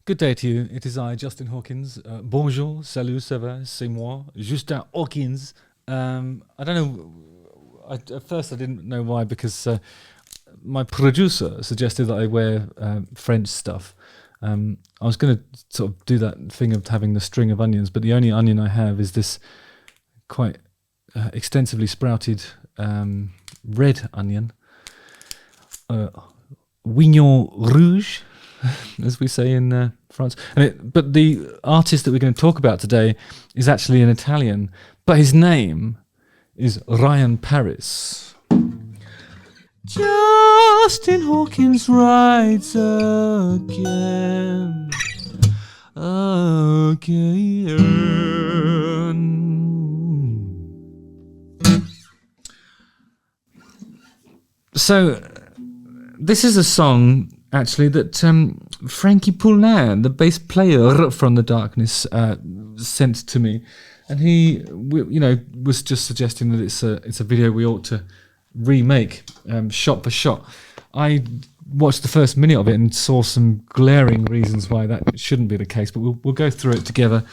Good day to you. It is I, Justin Hawkins. Bonjour, salut, ça va, c'est moi, Justin Hawkins. I don't know. At first, I didn't know why, because my producer suggested that I wear French stuff. I was going to sort of do that thing of having the string of onions, but the only onion I have is this quite extensively sprouted red onion. Oignon rouge, as we say in France. But the artist that we're going to talk about today is actually an Italian, but his name is Ryan Paris. Justin Hawkins writes again. So, this is a song, actually, that Frankie Poullain, the bass player from the Darkness, sent to me, and he, was just suggesting that it's a video we ought to remake, shot for shot. I watched the first minute of it and saw some glaring reasons why that shouldn't be the case, but we'll go through it together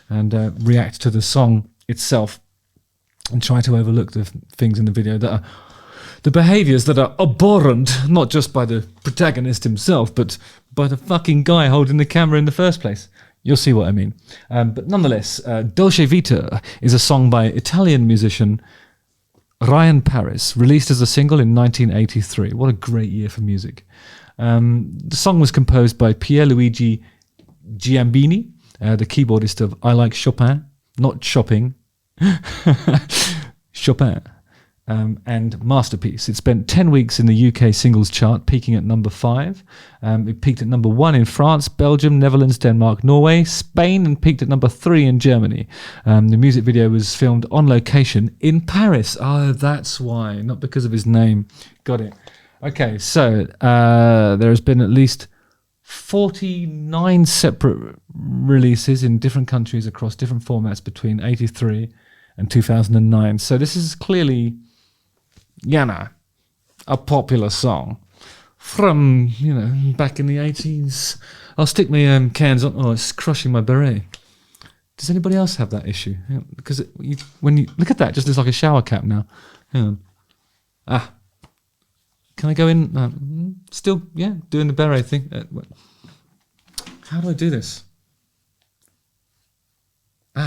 and react to the song itself and try to overlook the things in the video that are the behaviours that are abhorrent, not just by the protagonist himself, but by the fucking guy holding the camera in the first place. You'll see what I mean. But nonetheless, Dolce Vita is a song by Italian musician Ryan Paris, released as a single in 1983. What a great year for music. The song was composed by Pierluigi Giambini, the keyboardist of I Like Chopin, not shopping, Chopin. And Masterpiece. It spent 10 weeks in the UK singles chart, peaking at number 5. It peaked at number 1 in France, Belgium, Netherlands, Denmark, Norway, Spain, and peaked at number 3 in Germany. The music video was filmed on location in Paris. Oh, that's why, not because of his name. Got it. Okay, so there has been at least 49 separate releases in different countries across different formats between 83 and 2009. So this is clearly a popular song from, back in the 80s. I'll stick my cans on. Oh, it's crushing my beret. Does anybody else have that issue? Because when you look at that, just looks like a shower cap now. Hang on. Can I go in? Still, doing the beret thing. How do I do this? Do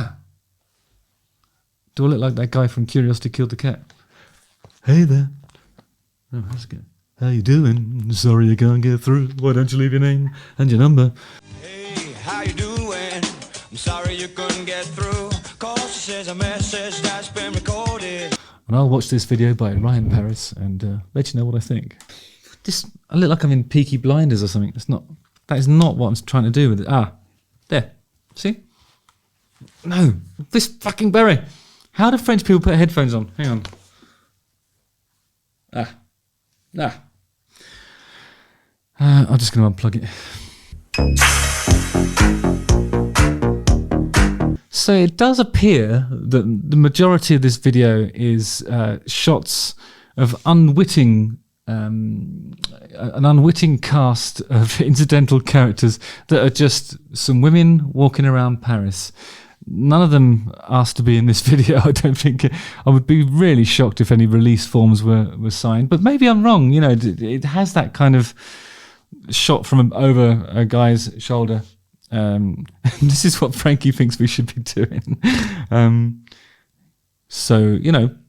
I look like that guy from Curiosity Killed the Cat? Hey there. Oh, that's good. How you doing? Sorry you can't get through. Why don't you leave your name and your number? Hey, how you doing? I'm sorry you couldn't get through. Cause she says a message that's been recorded. And I'll watch this video by Ryan Paris and let you know what I think. I look like I'm in Peaky Blinders or something. That is not what I'm trying to do with it. There. See? No. This fucking beret. How do French people put headphones on? Hang on. I'm just going to unplug it. So it does appear that the majority of this video is shots of an unwitting cast of incidental characters that are just some women walking around Paris. None of them asked to be in this video. I don't think. I would be really shocked if any release forms were signed. But maybe I'm wrong. It has that kind of shot from over a guy's shoulder. This is what Frankie thinks we should be doing. So,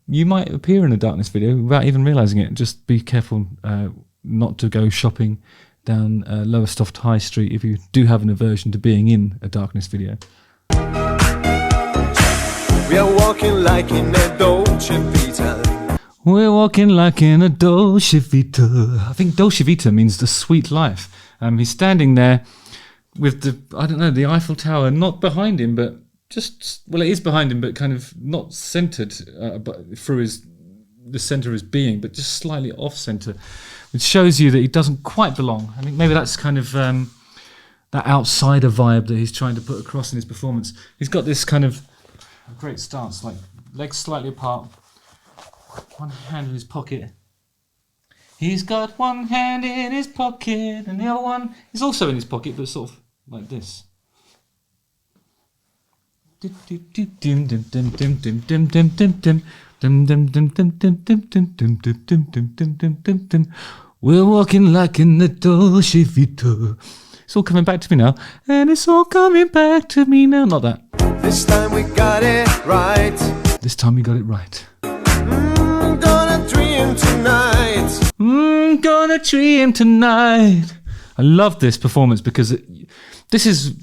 you might appear in a Darkness video without even realising it. Just be careful not to go shopping down Lowestoft High Street if you do have an aversion to being in a Darkness video. We are walking like in a Dolce Vita. We're walking like in a Dolce Vita. I think Dolce Vita means the sweet life. He's standing there with the Eiffel Tower not behind him, but it is behind him, but kind of not centered through the center of his being, but just slightly off center, which shows you that he doesn't quite belong. I think maybe that's kind of that outsider vibe that he's trying to put across in his performance. He's got this kind of great stance, like legs slightly apart, one hand in his pocket. He's got one hand in his pocket and the other one is also in his pocket, but sort of like this. We're walking like in the Dolce Vita. It's all coming back to me now. And it's all coming back to me now. Not that. This time we got it right. This time we got it right. Gonna dream tonight. Gonna dream tonight. I love this performance because this is,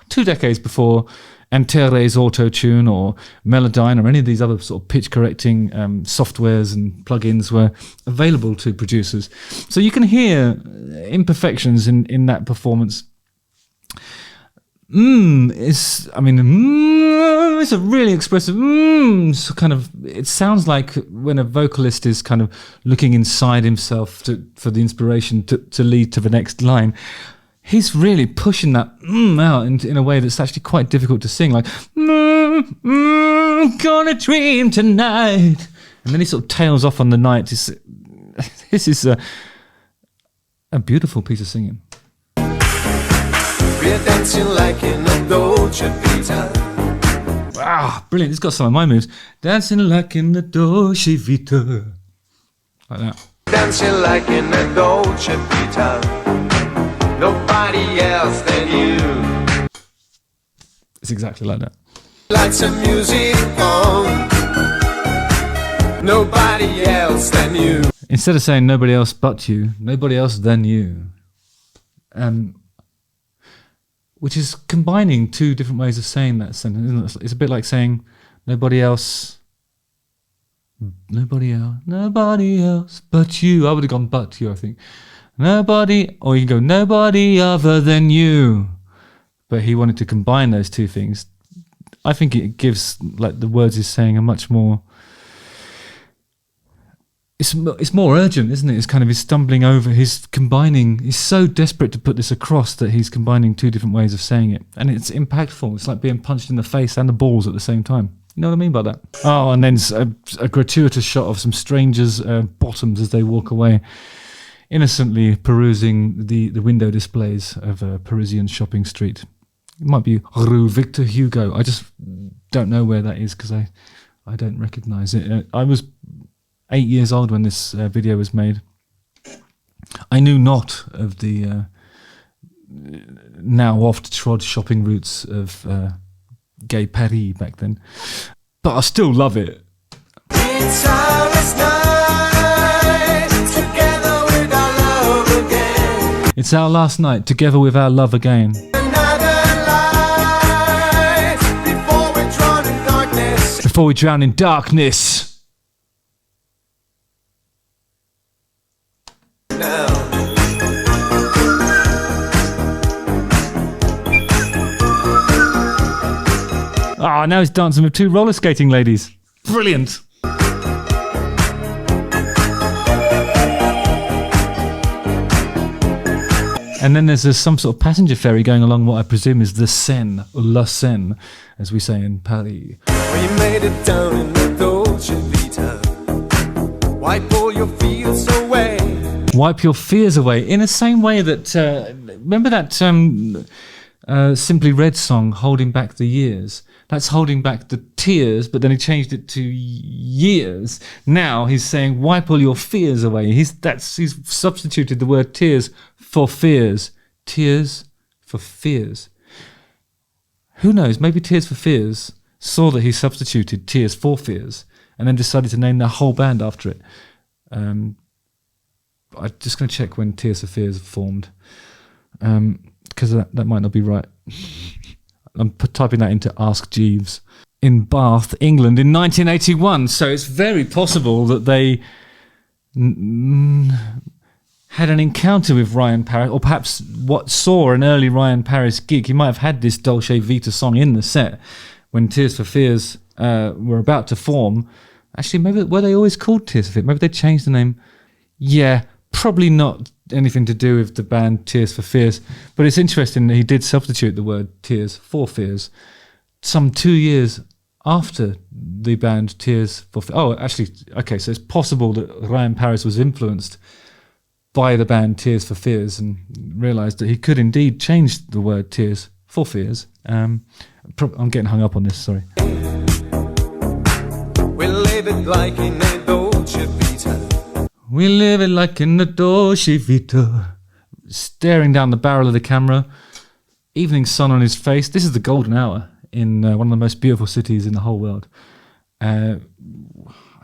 2 decades before Antares Auto-Tune or Melodyne or any of these other sort of pitch correcting softwares and plugins were available to producers. So you can hear imperfections in that performance. It's a really expressive kind of. It sounds like when a vocalist is kind of looking inside himself for the inspiration to lead to the next line. He's really pushing that out in a way that's actually quite difficult to sing, like gonna dream tonight, and then he sort of tails off on the night. This is a beautiful piece of singing. We're dancing like in a Dolce Vita. Brilliant. It's got some of my moves. Dancing like in the Dolce Vita. Like that. Dancing like in a Dolce Vita. Nobody else than you. It's exactly like that. Lights and music on. Nobody else than you. Instead of saying nobody else but you, nobody else than you. Which is combining two different ways of saying that sentence, isn't it? It's a bit like saying nobody else but you. I would have gone but you, I think. Nobody, or you can go nobody other than you. But he wanted to combine those two things. I think it gives, like, the words he's saying a much more. It's more urgent, isn't it? It's kind of he's stumbling over. He's combining. He's so desperate to put this across that he's combining two different ways of saying it, and it's impactful. It's like being punched in the face and the balls at the same time. You know what I mean by that? Oh, and then a gratuitous shot of some strangers' bottoms as they walk away, innocently perusing the window displays of a Parisian shopping street. It might be Rue Victor Hugo. I just don't know where that is because I don't recognise it. I was 8 years old when this video was made. I knew not of the now oft-trod shopping routes of gay Paris back then. But I still love it. It's our last night, together with our love again. It's our last night, together with our love again. Another light, before we drown in darkness. Before we drown in darkness. Now he's dancing with two roller skating ladies. Brilliant. And then there's some sort of passenger ferry going along what I presume is the Seine, or La Seine, as we say in Paris. Well, you made it down in the Dolce Vita. Wipe all your fears away. Wipe your fears away. In the same way that, remember that Simply Red song, Holding Back the Years? That's holding back the tears, but then he changed it to years. Now he's saying, wipe all your fears away. He's substituted the word tears for fears. Tears for fears. Who knows? Maybe Tears for Fears saw that he substituted Tears for Fears and then decided to name their whole band after it. I'm just going to check when Tears for Fears formed, because that might not be right. I'm typing that into Ask Jeeves. In Bath, England in 1981. So it's very possible that they had an encounter with Ryan Paris, or perhaps saw an early Ryan Paris gig. He might have had this Dolce Vita song in the set when Tears for Fears were about to form. Actually, maybe were they always called Tears for Fears? Maybe they changed the name. Yeah, probably not anything to do with the band Tears for Fears, but it's interesting that he did substitute the word Tears for Fears some 2 years after the band Tears for Fears. Oh, actually, okay, so it's possible that Ryan Paris was influenced by the band Tears for Fears and realised that he could indeed change the word Tears for Fears. I'm getting hung up on this, sorry. We live it like in a Dolce Vita. We live it like in a Dolce Vita. Staring down the barrel of the camera, evening sun on his face. This is the golden hour in one of the most beautiful cities in the whole world. I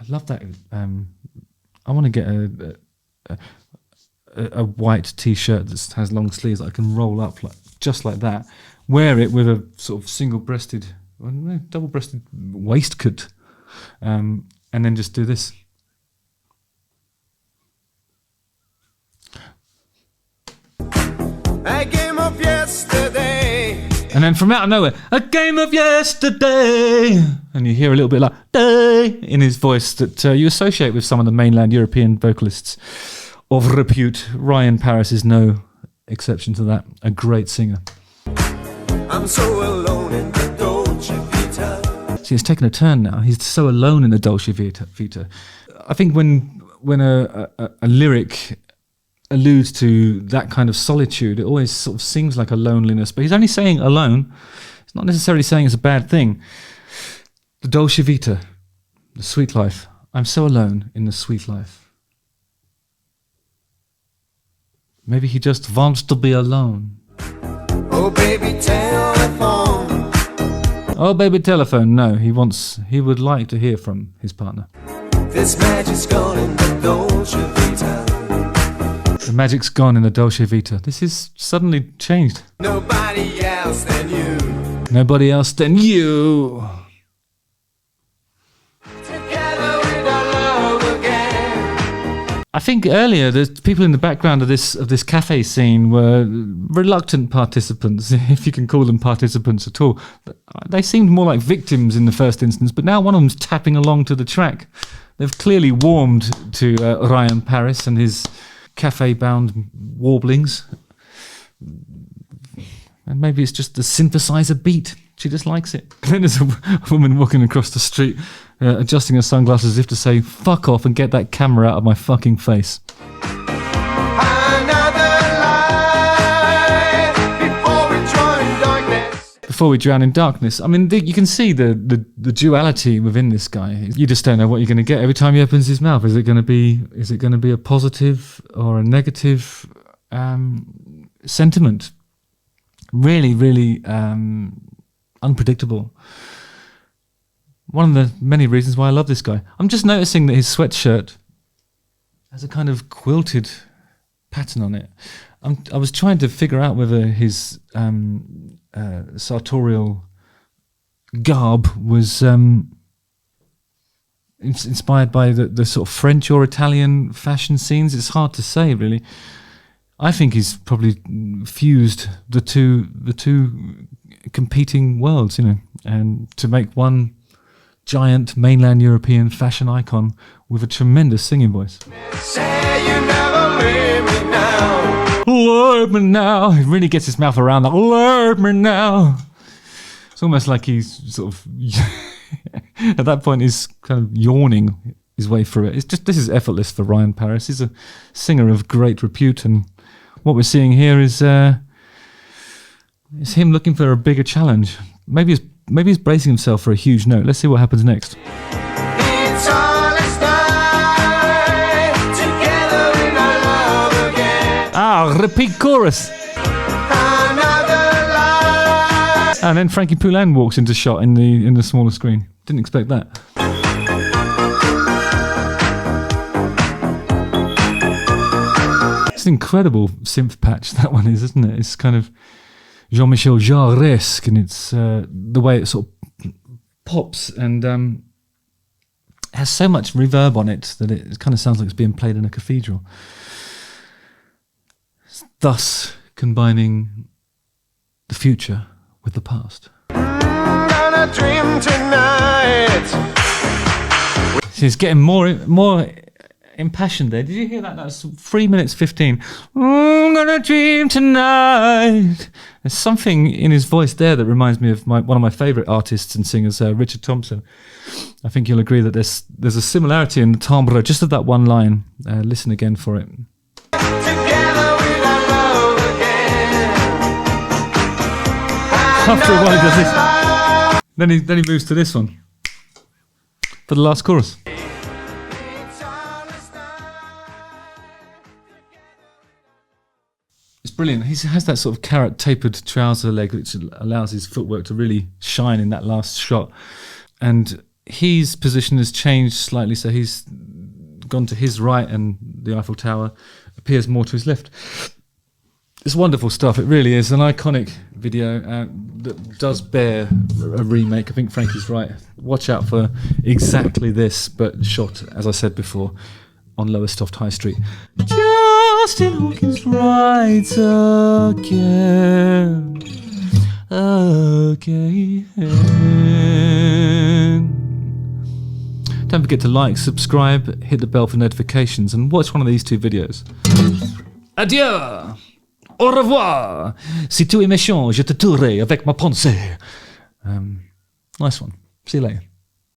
love that. I want to get a white t-shirt that has long sleeves that I can roll up just like that. Wear it with a sort of single-breasted, double-breasted waistcoat, and then just do this. A game of yesterday. And then from out of nowhere, a game of yesterday. And you hear a little bit like day in his voice that you associate with some of the mainland European vocalists of repute. Ryan Paris is no exception to that. A great singer. I'm so alone in the Dolce Vita. See, it's taken a turn now. He's so alone in the Dolce Vita. I think when a lyric alludes to that kind of solitude, it always sort of seems like a loneliness, but he's only saying alone. It's not necessarily saying it's a bad thing. The Dolce Vita, the sweet life. I'm so alone in the sweet life. Maybe he just wants to be alone. Oh baby telephone. Oh baby telephone. No, he would like to hear from his partner. This magic's gone in the Dolce Vita. The magic's gone in the Dolce Vita. This is suddenly changed. Nobody else than you. Nobody else than you. Together with our love again. I think earlier the people in the background of this cafe scene were reluctant participants, if you can call them participants at all. They seemed more like victims in the first instance, but now one of them's tapping along to the track. They've clearly warmed to Ryan Paris and his cafe-bound warblings. And maybe it's just the synthesizer beat. She just likes it. Then there's a woman walking across the street, adjusting her sunglasses as if to say, fuck off and get that camera out of my fucking face. Before we drown in darkness. I mean, you can see the duality within this guy. You just don't know what you're going to get every time he opens his mouth. Is it going to be a positive or a negative sentiment? Really, really unpredictable. One of the many reasons why I love this guy. I'm just noticing that his sweatshirt has a kind of quilted pattern on it. I was trying to figure out whether his sartorial garb was inspired by the sort of French or Italian fashion scenes. It's hard to say, really. I think he's probably fused the two competing worlds, and to make one giant mainland European fashion icon with a tremendous singing voice. Say you never leave me now. Learn me now. He really gets his mouth around that. Learn me now. It's almost like he's sort of at that point he's kind of yawning his way through it. This is effortless for Ryan Paris. He's a singer of great repute, and what we're seeing here is him looking for a bigger challenge. Maybe he's bracing himself for a huge note. Let's see what happens next. It's all a start. Together in our love again. Repeat chorus. Another life. And then Frankie Poullain walks into shot in the smaller screen. Didn't expect that. It's an incredible synth patch, that one is, isn't it? It's kind of Jean-Michel Jarre-esque, and it's the way it sort of pops and has so much reverb on it that it kind of sounds like it's being played in a cathedral. Thus combining the future with the past. Gonna dream tonight. He's getting more impassioned there. Did you hear that? That's 3 minutes 15. I'm gonna dream tonight. There's something in his voice there that reminds me of one of my favourite artists and singers, Richard Thompson. I think you'll agree that there's a similarity in the timbre just of that one line. Listen again for it. After a while, he does this. Then he moves to this one for the last chorus. It's brilliant. He has that sort of carrot tapered trouser leg, which allows his footwork to really shine in that last shot. And his position has changed slightly, so he's gone to his right, and the Eiffel Tower appears more to his left. It's wonderful stuff. It really is an iconic video that does bear a remake. I think Frankie's right. Watch out for exactly this, but shot, as I said before, on Lowestoft High Street. Justin Hawkins writes again. Don't forget to like, subscribe, hit the bell for notifications, and watch one of these 2 videos. Adieu! Au revoir! Si tu es méchant, je te tuerai avec ma pensée. Nice one. See you later.